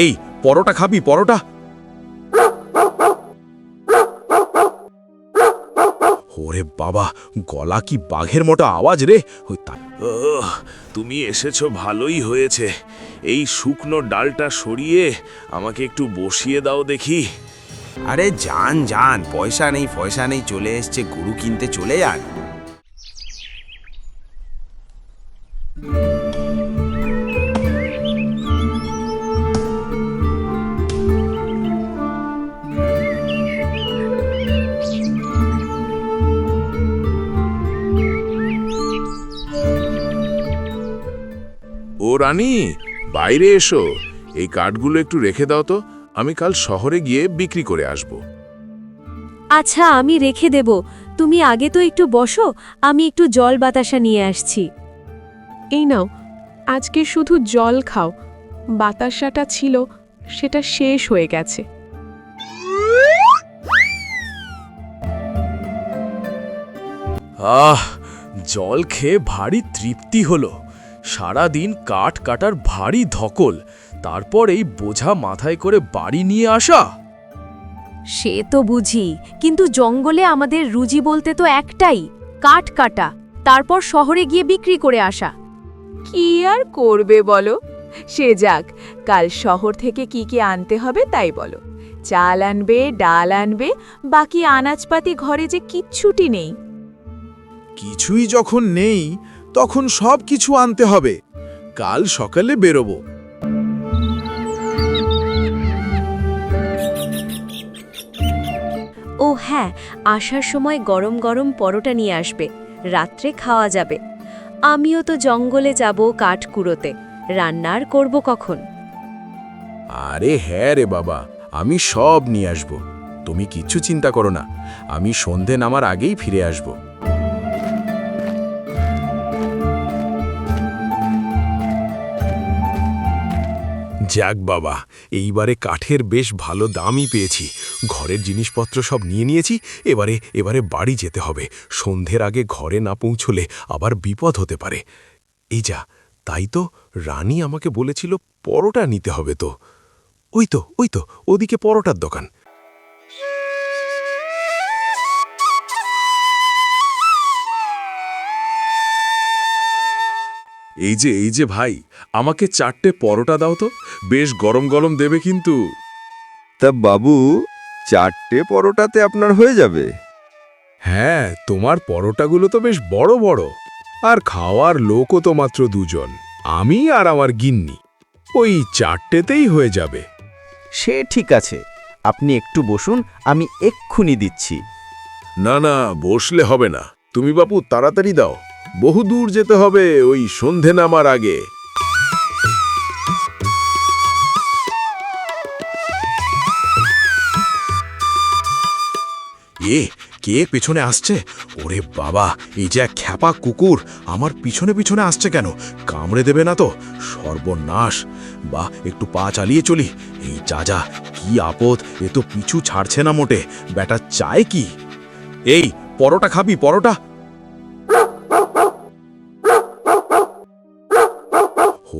এই পরোটা খাবি পরোটা? ওরে বাবা, গলা কি বাঘের মতো আওয়াজ রে। তুমি এসেছো ভালোই হয়েছে। এই শুকনো ডালটা সরিয়ে আমাকে একটু বসিয়ে দাও দেখি। আরে যান যান, পয়সা নেই চলে এসছে, গরু কিনতে চলে যান। ও রানী, বাইরে এসো। এই কাঠগুলো একটু রেখে দাও তো, আমি কাল শহরে গিয়ে বিক্রি করে আসব। আচ্ছা, আমি রেখে দেব। তুমি আগে তো একটু বসো, আমি একটু জল বাতাসা নিয়ে আসছি। এই নাও, আজকে শুধু জল খাও। বাতাসাটা ছিল, সেটা শেষ হয়ে গেছে। জল খেয়ে ভারী তৃপ্তি হলো। সারাদিন কাঠ কাটার ভারী ধকল, তারপর এই বোঝা মাথায় করে বাড়ি নিয়ে আসা। সে তো বুঝি, কিন্তু জঙ্গলে আমাদের রুজি বলতে তো একটাই, কাঠ কাটা, তারপর শহরে গিয়ে বিক্রি করে আসা। কি আর করবে বলো? সে যাক, কাল শহর থেকে কি কি আনতে হবে তাই বলো। চাল আনবে, ডাল আনবে, বাকি আনাজপাতি ঘরে যে কিচ্ছুটি নেই। কিছুই যখন নেই তখন সব কিছু আনতে হবে। কাল সকালে বেরোবো। ও হ্যাঁ, আসার সময় গরম গরম পরোটা নিয়ে আসবে, রাত্রে খাওয়া যাবে। আমিও তো জঙ্গলে যাব কাঠ কুড়োতে, রান্নার করব কখন? আরে হ্যাঁ রে বাবা, আমি সব নিয়ে আসব। তুমি কিচ্ছু চিন্তা করো না, আমি সন্ধে নামার আগেই ফিরে আসব। যাক বাবা, এইবারে কাঠের বেশ ভালো দামই পেয়েছি। ঘরের জিনিসপত্র সব নিয়ে নিয়েছি। এবারে বাড়ি যেতে হবে। সন্ধ্যের আগে ঘরে না পৌঁছলে আবার বিপদ হতে পারে। এই যা, তাই তো রানী আমাকে বলেছিল পরোটা নিতে হবে। তো ওই তো ওদিকে পরোটার দোকান। এই যে ভাই, আমাকে 4টে পরোটা দাও তো, বেশ গরম গরম দেবে কিন্তু। তা বাবু, 4টে পরোটাতে আপনার হয়ে যাবে? হ্যাঁ, তোমার পরোটাগুলো তো বেশ বড় বড়, আর খাওয়ার লোকও তো মাত্র 2জন, আমি আর আমার গিন্নি। ওই 4টেতেই হয়ে যাবে। সে ঠিক আছে, আপনি একটু বসুন, আমি এক্ষুনি দিচ্ছি। না না, বসলে হবে না। তুমি বাপু তাড়াতাড়ি দাও, বহু দূর যেতে হবে ওই সন্ধে নামার আগে। কে পেছনে আসছে? ওরে বাবা, এই যে এক খ্যাপা কুকুর আমার পিছনে পিছনে আসছে কেন? কামড়ে দেবে না তো? সর্বনাশ! বা একটু পা চালিয়ে চলি। এই যা, কি আপদ! এ তো পিছু ছাড়ছে না মোটে। ব্যাটা চায় কি? এই পরোটা খাবি পরোটা?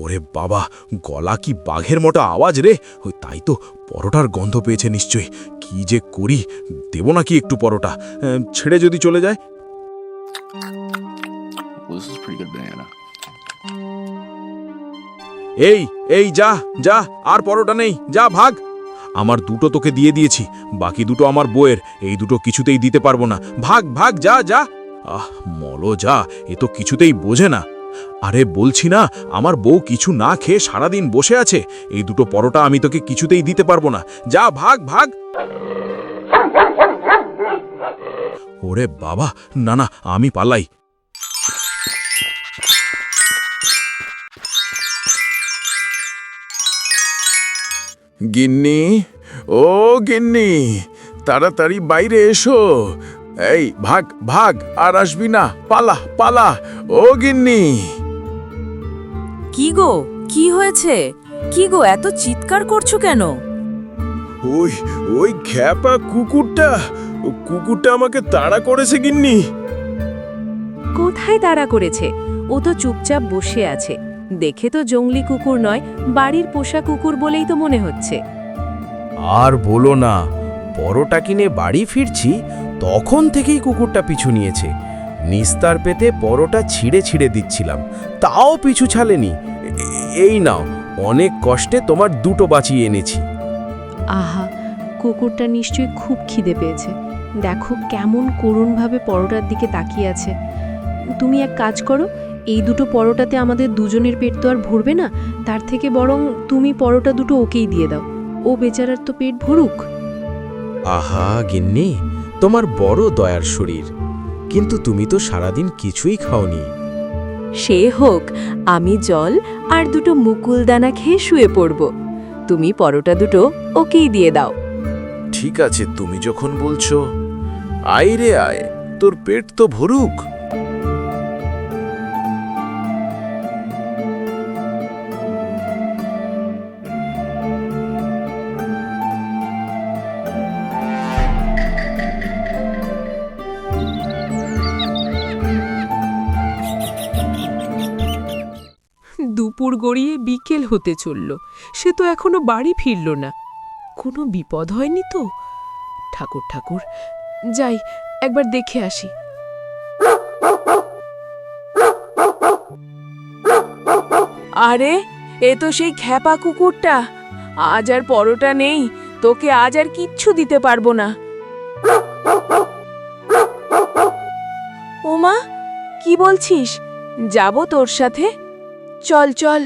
ওরে বাবা, গলা কি বাঘের মতো আওয়াজ রে। তাই তো, পরোটার গন্ধ পেয়েছে নিশ্চয়ই। কি যে করি, দেব নাকি একটু পরোটা? ছেড়ে যদি চলে যায়। এই যা, আর পরোটা নেই, যা ভাগ। আমার 2টো তোকে দিয়ে দিয়েছি, বাকি 2টো আমার বউয়ের। এই 2টো কিছুতেই দিতে পারবো না। ভাগ যা। মলো যা, এ তো কিছুতেই বোঝে না। আরে বলছি না, আমার বউ কিছু না খেয়ে সারাদিন বসে আছে। এই 2টো পরোটা আমি তোকে কিছুতেই দিতে পারবো না। যা ভাগ। ওরে বাবা, না আমি পালাই। গিন্নি, ও গিন্নি, তাড়াতাড়ি বাইরে এসো। এই ভাগ, আর আসবি না, পালা। ও গিন্নি। কি গো, কি হয়েছে? কি গো, এত চিৎকার করছো কেন? ওই খ্যাপা কুকুরটা আমাকে তাড়া করেছে গিন্নি। কোথায় তাড়া করেছে? ও তো চুপচাপ বসে আছে। দেখে তো জংলি কুকুর নয়, বাড়ির পোষা কুকুর বলেই তো মনে হচ্ছে। আর বলো না, পরোটা কিনে বাড়ি ফিরছি তখন থেকেই কুকুরটা পিছু নিয়েছে। নিস্তার পেতে পরোটা ছিঁড়ে ছিঁড়ে দিচ্ছিলাম, তাও পিছু ছাড়েনি। এই নাও, অনেক কষ্টে তোমার দুটো বাঁচিয়ে এনেছি। আহা, কুকুরটা নিশ্চয়ই খুব খিদে পেয়েছে। দেখো কেমন করুণভাবে পরোটার দিকে তাকিয়ে আছে। তুমি এক কাজ করো, এই দুটো পরোটাতে আমাদের দুজনের পেট তো আর ভরবে না, তার থেকে বরং তুমি পরোটা দুটো ওকেই দিয়ে দাও, ও বেচারার তো পেট ভরুক। আহা গিন্নি, তোমার বড় দয়ার শরীর, কিন্তু তুমি তো সারাদিন কিছুই খাওনি। সে হোক, আমি জল আর দুটো মুকুলদানা খেয়ে শুয়ে পড়ব। তুমি পরোটা দুটো ওকেই দিয়ে দাও। ঠিক আছে, তুমি যখন বলছো, আয় রে আয়, তোর পেট তো ভরুক। দুপুর গড়িয়ে বিকেল হতে চলল, সে তো এখনো বাড়ি ফিরল না। কোনো বিপদ হয়নি তো? ঠাকুর ঠাকুর, যাই একবার দেখে আসি। আরে, এ তো সেই খ্যাপা কুকুরটা। আজ আর পরোটা নেই, তোকে আজ আর কিচ্ছু দিতে পারবো না। ওমা, কি বলছিস? যাব তোর সাথে? চল চল।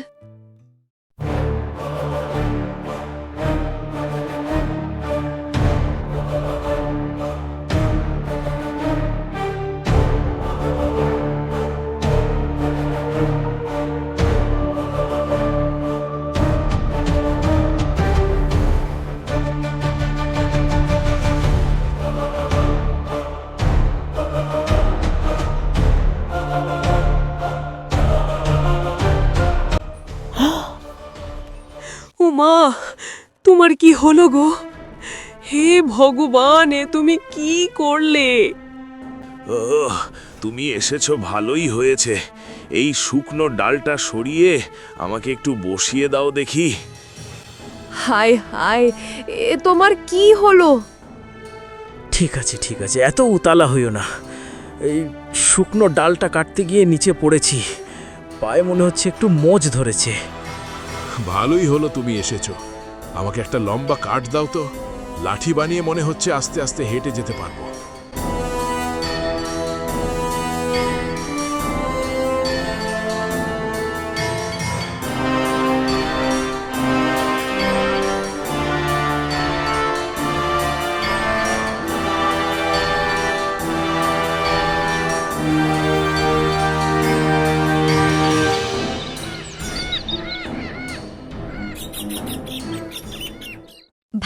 উমা, তোমার কি হলো গো? হে ভগবান, এ তুমি কি করলে? তুমি এসেছো ভালোই হয়েছে। এই শুকনো ডালটা সরিয়ে আমাকে একটু বসিয়ে দাও দেখি। হায় হায়, এ তোমার কি হলো? ঠিক আছে ঠিক আছে, এত উতালা হইও না। এই শুকনো ডালটা কাটতে গিয়ে নিচে পড়েছি, পায়ে মনে হচ্ছে একটু মোচ ধরেছে। ভালোই হলো তুমি এসেছো। আমাকে একটা লম্বা কাঠ দাও তো, লাঠি বানিয়ে মনে হচ্ছে আস্তে আস্তে হেঁটে যেতে পারবো।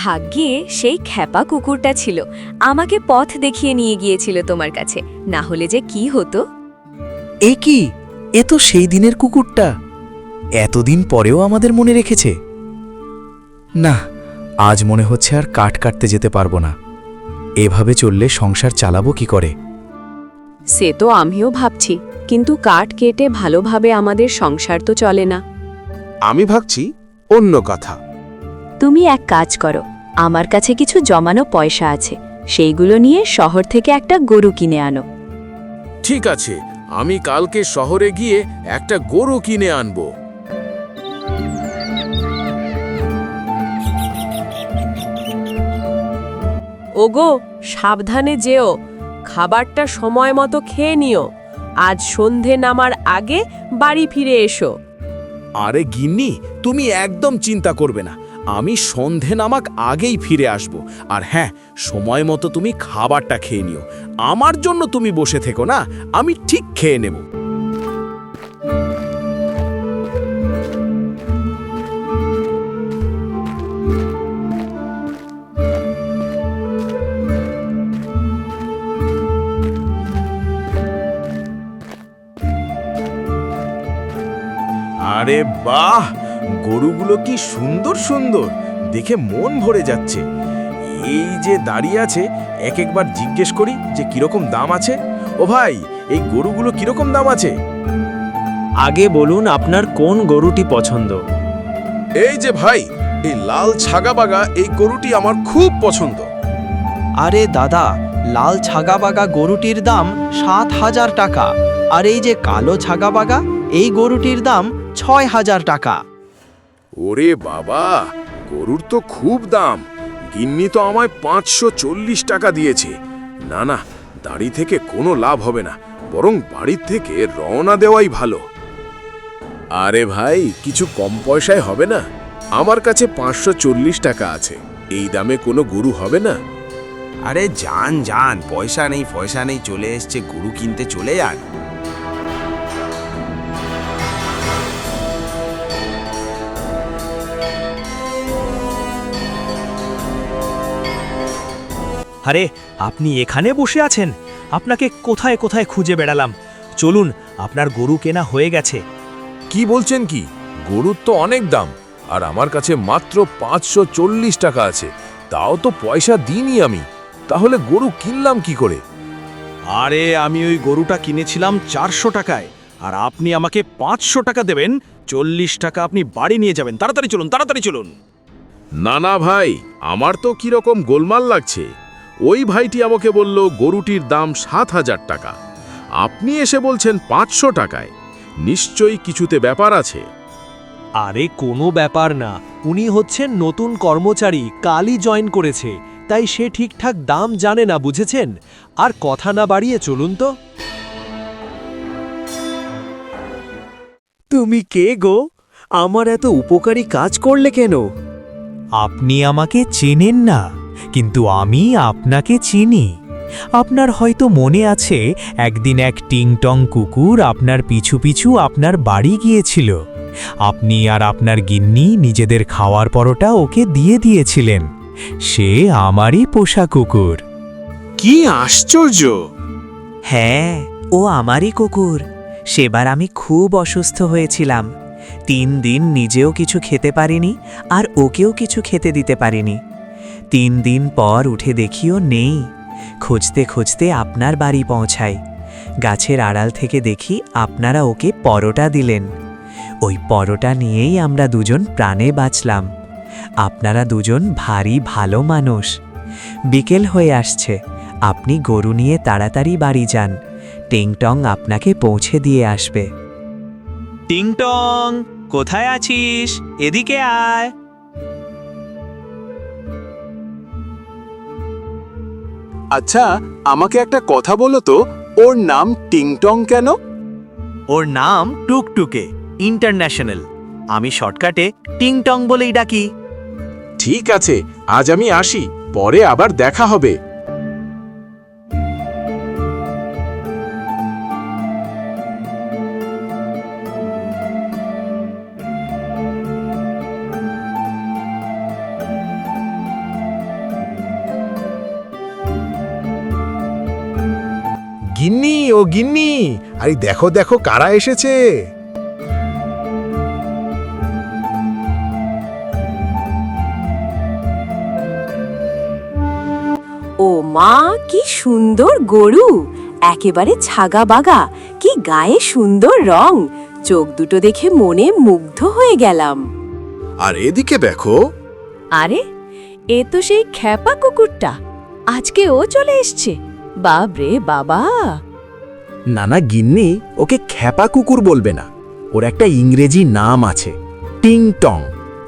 ভাগ্যে সেই খ্যাপা কুকুরটা ছিল, আমাকে পথ দেখিয়ে নিয়ে গিয়েছিল তোমার কাছে, না হলে যে কি হতো। এ কি, এ তো সেই দিনের কুকুরটা। এতদিন পরেও আমাদের মনে রেখেছে। না, আজ মনে হচ্ছে আর কাঠ কাটতে যেতে পারবো না। এভাবে চললে সংসার চালাবো কি করে? সে তো আমিও ভাবছি, কিন্তু কাঠ কেটে ভালোভাবে আমাদের সংসার তো চলে না। আমি ভাবছি অন্য কথা। তুমি এক কাজ করো, আমার কাছে কিছু জমানো পয়সা আছে, সেইগুলো নিয়ে শহর থেকে একটা গরু কিনে আনো। ঠিক আছে, আমি কালকে শহরে গিয়ে একটা গরু কিনে আনবো। ওগো, সাবধানে যেও, খাবারটা সময় মতো খেয়ে নিও। আজ সন্ধে নামার আগে বাড়ি ফিরে এসো। আরে গিন্নি, তুমি একদম চিন্তা করবে না, আমি সন্ধে নামাক আগেই ফিরে আসব। আর হ্যাঁ, সময় মতো তুমি খাবারটা খেয়ে নিও। আমার জন্য তুমি বসে থেকো না, আমি ঠিক খেয়ে নেব। আরে বাহ, গরুগুলো কি সুন্দর সুন্দর, দেখে মন ভরে যাচ্ছে। এই যে দাঁড়িয়ে আছে, এক একবার জিজ্ঞেস করি যে কিরকম দাম আছে। ও ভাই, এই গরুগুলো কিরকম দাম আছে? আগে বলুন আপনার কোন গরুটি পছন্দ। এই যে ভাই, এই লাল ছাগাবাগা এই গরুটি আমার খুব পছন্দ। আরে দাদা, লাল ছাগাবাগা গরুটির দাম 7,000 টাকা, আর এই যে কালো ছাগাবাগা এই গরুটির দাম 6,000 টাকা। ওরে বাবা, গরুর তো খুব দাম। গিন্নি তো আমায় 540 টাকা দিয়েছে। না না, দাড়ি থেকে কোনো লাভ হবে না, বরং বাড়ির থেকে রওনা দেওয়াই ভালো। আরে ভাই, কিছু কম পয়সায় হবে না? আমার কাছে 540 টাকা আছে, এই দামে কোনো গরু হবে না? আরে যান যান, পয়সা নেই চলে এসছে, গরু কিনতে চলে যান। আরে আপনি এখানে বসে আছেন? আপনাকে কোথায় কোথায় খুঁজে বেড়ালাম। চলুন, আপনার গরু কেনা হয়ে গেছে। কি বলছেন কি? গরুর তো অনেক দাম, আর আমার কাছে মাত্র 540 টাকা আছে, তাও তো পয়সা দিইনি আমি। তাহলে গরু কিনলাম কি করে? আরে আমি ওই গরুটা কিনেছিলাম 400 টাকায়, আর আপনি আমাকে 500 টাকা দেবেন। 40 টাকা আপনি বাড়ি নিয়ে যাবেন। তাড়াতাড়ি চলুন, তাড়াতাড়ি চলুন। না না ভাই, আমার তো কিরকম গোলমাল লাগছে। ওই ভাইটি আমাকে বলল গরুটির দাম 7,000 টাকা, আপনি এসে বলছেন 500 টাকায়। নিশ্চয়ই কিছুতে ব্যাপার আছে। আরে কোনো ব্যাপার না, উনি হচ্ছেন নতুন কর্মচারী, কালই জয়েন করেছে, তাই সে ঠিকঠাক দাম জানে না, বুঝেছেন? আর কথা না বাড়িয়ে চলুন তো। তুমি কে গো? আমার এত উপকারী কাজ করলে কেন? আপনি আমাকে চেনেন না, কিন্তু আমি আপনাকে চিনি। আপনার হয়তো মনে আছে, একদিন এক টিংটং কুকুর আপনার পিছু পিছু আপনার বাড়ি গিয়েছিল। আপনি আর আপনার গিন্নি নিজেদের খাওয়ার পরোটা ওকে দিয়ে দিয়েছিলেন। সে আমারই পোষা কুকুর। কি আশ্চর্য! হ্যাঁ, ও আমারই কুকুর। সেবার আমি খুব অসুস্থ হয়েছিলাম। 3 দিন নিজেও কিছু খেতে পারিনি, আর ওকেও কিছু খেতে দিতে পারিনি। 3 দিন পর উঠে দেখিও নেই। খুঁজতে খুঁজতে আপনার বাড়ি পৌঁছাই। গাছের আড়াল থেকে দেখি আপনারা ওকে পরোটা দিলেন। ওই পরোটা নিয়েই আমরা দুজন প্রাণে বাঁচলাম। আপনারা দুজন ভারী ভালো মানুষ। বিকেল হয়ে আসছে, আপনি গরু নিয়ে তাড়াতাড়ি বাড়ি যান। টিংটং আপনাকে পৌঁছে দিয়ে আসবে। টিংটং, কোথায় আছিস? এদিকে আয়। আচ্ছা, আমাকে একটা কথা বলো তো, ওর নাম টিংটং কেন? ওর নাম টুকটুকে ইন্টারন্যাশনাল। আমি শর্টকাটে টিংটং বলেই ডাকি। ঠিক আছে, আজ আমি আসি, পরে আবার দেখা হবে। গিন্নি, ও গিন্নি, আরে দেখো দেখো কারা এসেছে। ও মা, কি সুন্দর গরু! একেবারে ছাগা বাগা, কি গায়ে সুন্দর রং! চোখ দুটো দেখে মনে মুগ্ধ হয়ে গেলাম। আর এদিকে দেখো। আরে, এ তো সেই খ্যাপা কুকুরটা। আজকে ও চলে এসছে। বাবরে বাবা! নানা গিন্নি, ওকে খ্যাপা কুকুর বলবে না। ওর একটা ইংরেজি নাম আছে, টিংটং,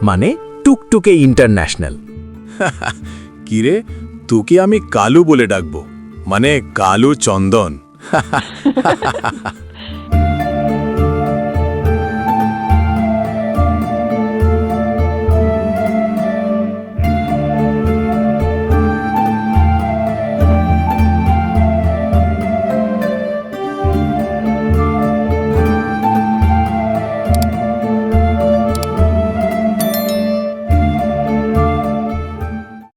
মানে টুকটুকে ইন্টারন্যাশনাল। কিরে, তোকে আমি কালু বলে ডাকবো, মানে কালু চন্দন।